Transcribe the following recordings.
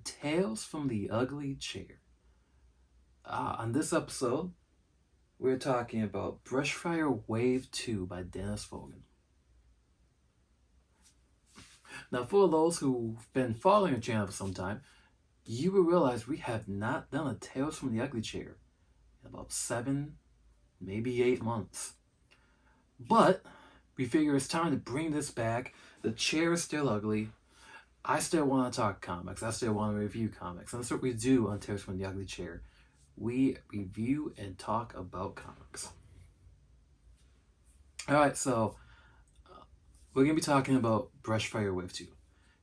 Tales from the Ugly Chair. On this episode, we're talking about Brushfire Wave 2 by Dennis Vogen. Now, for those who've been following our channel for some time, you will realize we have not done a Tales from the Ugly Chair in about 7, maybe 8 months. But we figure it's time to bring this back. The chair is still ugly. I still want to talk comics. I still want to review comics. And that's what we do on Tales from the Ugly Chair. We review and talk about comics. Alright, so we're going to be talking about Brushfire Wave 2.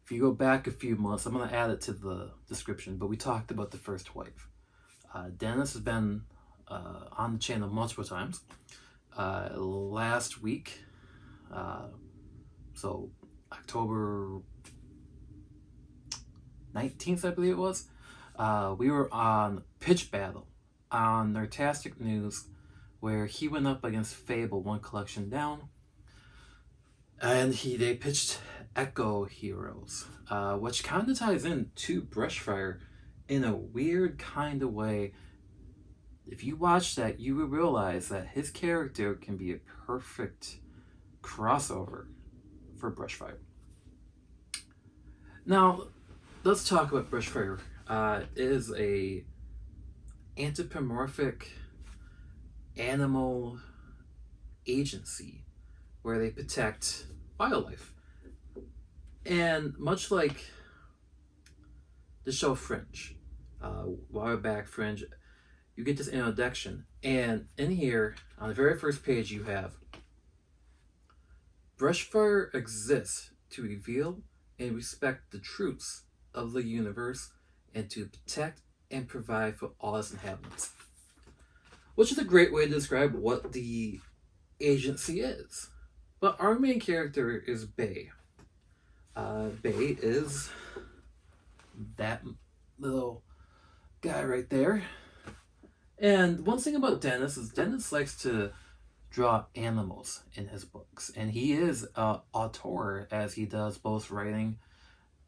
If you go back a few months, I'm going to add it to the description, but we talked about the first wave. Dennis has been on the channel multiple times. Last week, so October 19th, I believe it was, we were on Pitch Battle on Nerdtastic News, where he went up against Fable one collection down, and they pitched Echo Heroes, which kind of ties in to Brushfire in a weird kind of way. If you watch that, you will realize that his character can be a perfect crossover for Brushfire. Now, let's talk about Brushfire. It is a anthropomorphic animal agency where they protect wildlife. And much like the show Fringe, while back Fringe, you get this introduction, and in here, on the very first page, you have Brushfire exists to reveal and respect the truths of the universe and to protect and provide for all its inhabitants. Which is a great way to describe what the agency is. But our main character is Bay. Bay is that little guy right there. And one thing about Dennis is Dennis likes to draw animals in his books. And he is an auteur, as he does both writing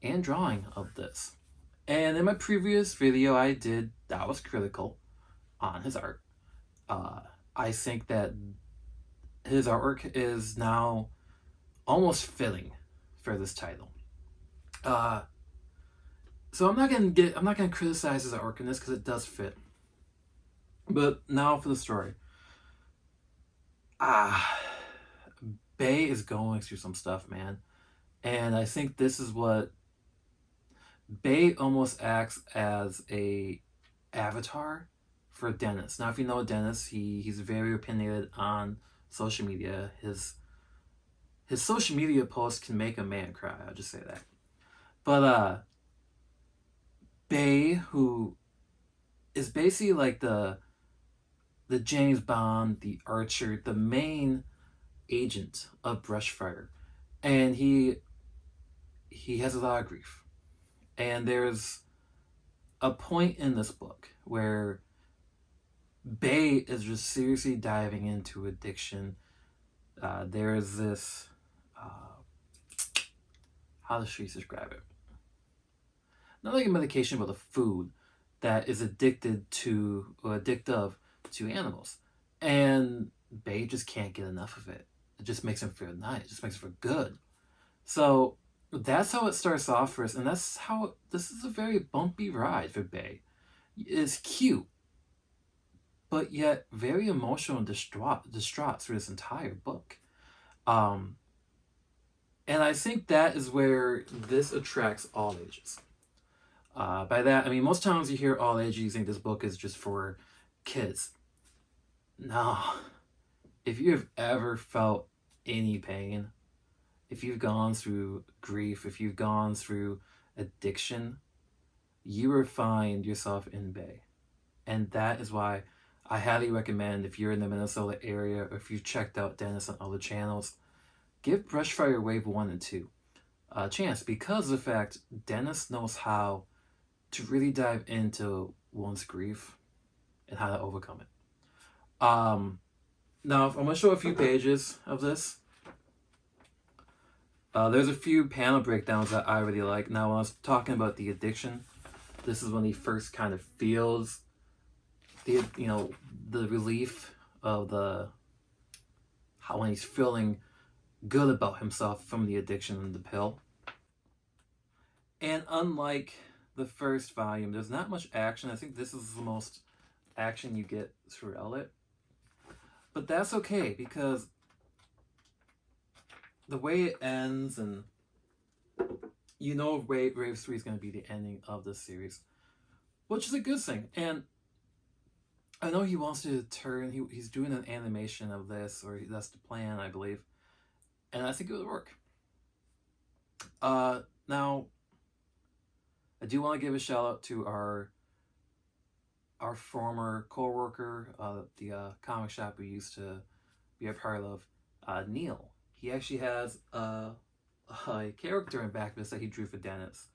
and drawing of this. And in my previous video that was critical on his art. I think that his artwork is now almost fitting for this title. So I'm not gonna criticize his artwork in this because it does fit. But now for the story. Bay is going through some stuff, man. And I think this is what Bay almost acts as a avatar for Dennis. Now, if you know Dennis, he's very opinionated on social media. His social media posts can make a man cry. I'll just say that. But Bay, who is basically like the James Bond, the Archer, the main agent of Brushfire, and he has a lot of grief. And there's a point in this book where Bay is just seriously diving into addiction. There's this, how does she describe it? Not like a medication, but a food that is addictive to animals. And Bay just can't get enough of it. It just makes him feel nice. It just makes him feel good. So that's how it starts off for us, and that's how this is a very bumpy ride for Bay. It's cute, but yet very emotional and distraught through this entire book. And I think that is where this attracts all ages. By that, I mean, most times you hear all ages, you think this book is just for kids. No. If you have ever felt any pain, if you've gone through grief, if you've gone through addiction, you will find yourself in Bay. And that is why I highly recommend, if you're in the Minnesota area, or if you've checked out Dennis on other channels, give Brushfire Wave 1 and 2 a chance, because of the fact Dennis knows how to really dive into one's grief and how to overcome it. Now, I'm going to show a few pages of this. There's a few panel breakdowns that I really like. Now, when I was talking about the addiction, This is when he first kind of feels the the relief of the how when he's feeling good about himself from the addiction of the pill. And unlike the first volume, there's not much action. I think this is the most action you get throughout it. But that's okay, because the way it ends, and Wave 3 is going to be the ending of this series, which is a good thing. And I know he wants to turn, he's doing an animation of this, or that's the plan, I believe. And I think it would work. Now, I do want to give a shout out to our former co-worker, the comic shop we used to be a part of, Neil. He actually has a character in back of this that he drew for Dennis.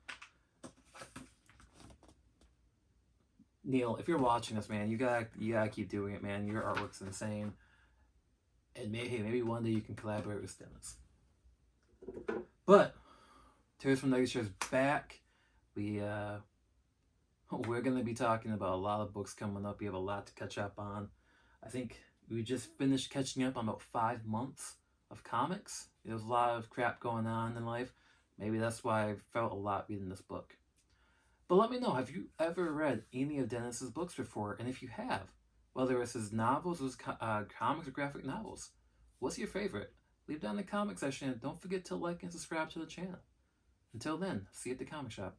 Neil, if you're watching this, man, you gotta keep doing it, man. Your artwork's insane. And maybe one day you can collaborate with Dennis. But Tears from Legacy is back. We're going to be talking about a lot of books coming up. We have a lot to catch up on. I think we just finished catching up on about 5 months of comics. There's a lot of crap going on in life. Maybe that's why I felt a lot reading this book. But let me know, have you ever read any of Dennis's books before? And if you have, whether it's his novels, his comics, or graphic novels, what's your favorite? Leave down in the comment section, and don't forget to like and subscribe to the channel. Until then, see you at the comic shop.